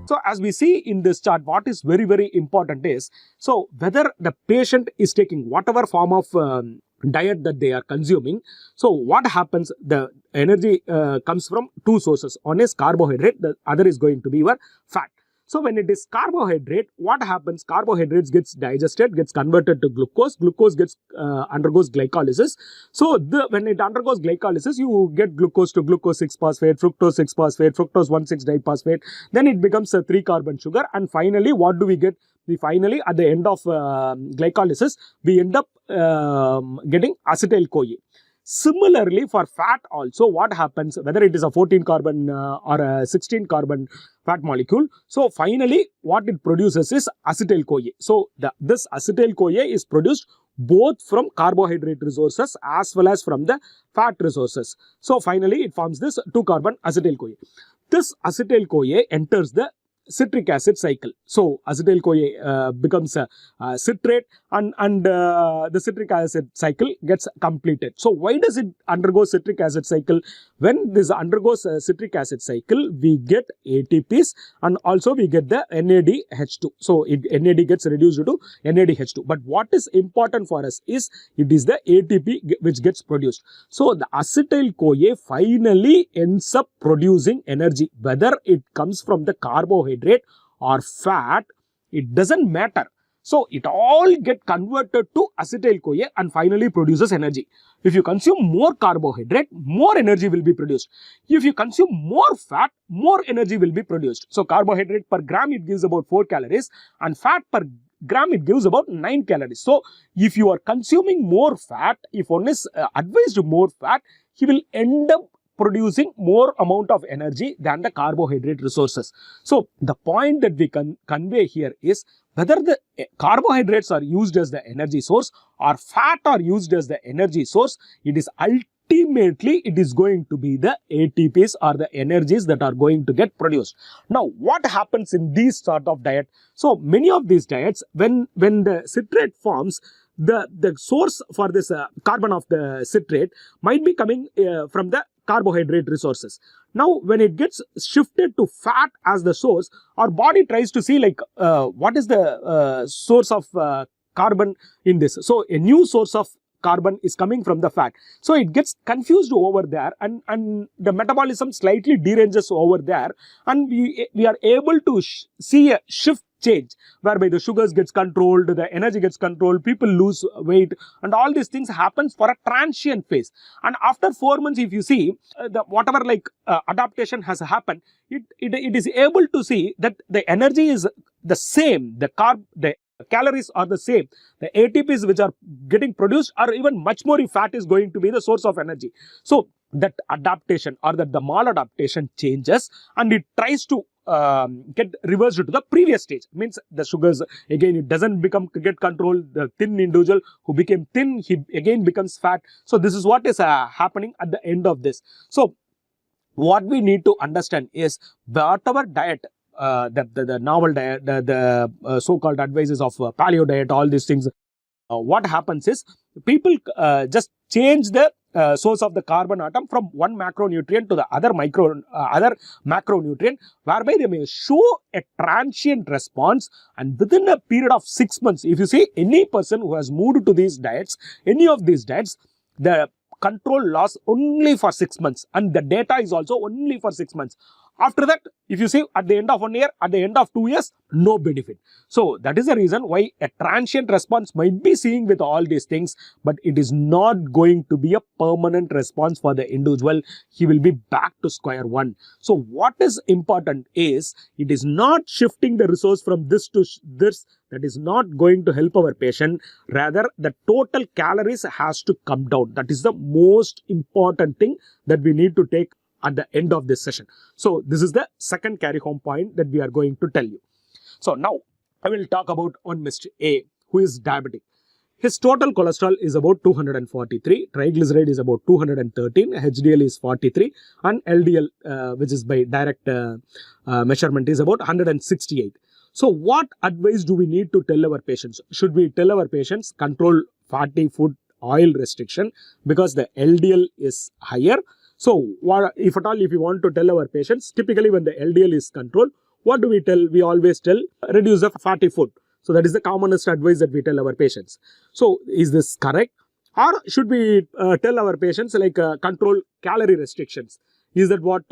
So as we see in this chart, what is very, very important is, so whether the patient is taking whatever form of diet that they are consuming, so what happens, the energy comes from two sources. One is carbohydrate, the other is going to be your fat. So when it is carbohydrate, what happens? Carbohydrates gets digested, gets converted to glucose. Glucose gets undergoes glycolysis. So when it undergoes glycolysis, you get glucose to glucose 6-phosphate, fructose 6-phosphate, fructose 1,6-diphosphate. Then it becomes a 3-carbon sugar. And finally, what do we get? Finally, at the end of glycolysis, we end up getting acetyl-CoA. Similarly, for fat also, what happens, whether it is a 14-carbon or a 16-carbon fat molecule, so finally what it produces is acetyl-CoA. So this acetyl-CoA is produced both from carbohydrate resources as well as from the fat resources. So finally it forms this 2-carbon acetyl-CoA. This acetyl-CoA enters the citric acid cycle. So acetyl-CoA becomes a citrate, and the citric acid cycle gets completed. So why does it undergo citric acid cycle? When this undergoes a citric acid cycle, we get ATPs and also we get the NADH2. So NAD gets reduced to NADH2. But what is important for us is it is the ATP which gets produced. So the acetyl-CoA finally ends up producing energy, whether it comes from the carbohydrate or fat, it doesn't matter. So it all get converted to acetyl-CoA and finally produces energy. If you consume more carbohydrate, more energy will be produced. If you consume more fat, more energy will be produced. So carbohydrate per gram, it gives about 4 calories, and fat per gram, it gives about 9 calories. So if you are consuming more fat, if one is advised more fat, he will end up producing more amount of energy than the carbohydrate resources. So the point that we can convey here is whether the carbohydrates are used as the energy source or fat are used as the energy source, it is ultimately it is going to be the ATPs or the energies that are going to get produced. Now what happens in these sort of diet? So many of these diets, when the citrate forms, the source for this carbon of the citrate might be coming from the carbohydrate resources. Now when it gets shifted to fat as the source, our body tries to see like what is the source of carbon in this. So a new source of carbon is coming from the fat. So it gets confused over there, and the metabolism slightly deranges over there, and we are able to see a shift change whereby the sugars gets controlled, the energy gets controlled, people lose weight, and all these things happens for a transient phase. And after 4 months, if you see whatever like adaptation has happened, it is able to see that the energy is the same, the calories are the same, the ATPs which are getting produced are even much more if fat is going to be the source of energy. So that adaptation or that the maladaptation changes, and it tries to get reversed to the previous stage. Means the sugars again, it doesn't get controlled. The thin individual who became thin, he again becomes fat. So this is what is happening at the end of this. So what we need to understand is whatever diet, the novel diet, the so-called advices of paleo diet, all these things, what happens is people just change the source of the carbon atom from one macronutrient to the other macronutrient, whereby they may show a transient response, and within a period of 6 months, if you see any person who has moved to these diets, any of these diets, the control lasts only for 6 months, and the data is also only for 6 months. After that, if you see at the end of 1 year, at the end of 2 years, no benefit. So that is the reason why a transient response might be seen with all these things, but it is not going to be a permanent response for the individual. He will be back to square one. So what is important is it is not shifting the resource from this to this. That is not going to help our patient. Rather, the total calories has to come down. That is the most important thing that we need to take at the end of this session. So this is the second carry home point that we are going to tell you. So now I will talk about one Mr. A, who is diabetic. His total cholesterol is about 243, triglyceride is about 213, HDL is 43, and LDL, which is by direct measurement, is about 168. So what advice do we need to tell our patients? Should we tell our patients control fatty food oil restriction because the LDL is higher? So if at all, if you want to tell our patients, typically when the LDL is controlled, what do we tell? We always tell reduce the fatty food. So that is the commonest advice that we tell our patients. So is this correct? Or should we tell our patients like control calorie restrictions? Is that what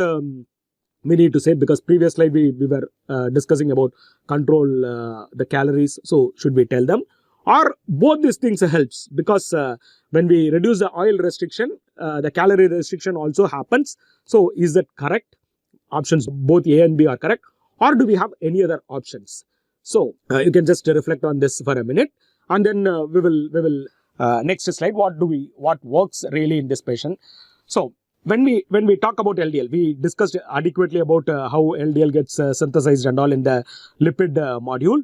we need to say? Because previous slide we were discussing about control the calories. So should we tell them? Or both these things helps, because when we reduce the oil restriction, the calorie restriction also happens. So is that correct? Options both A and B are correct. Or do we have any other options? So you can just reflect on this for a minute, and then we will next slide. What works really in this patient? So when we talk about LDL, we discussed adequately about how LDL gets synthesized and all in the lipid module.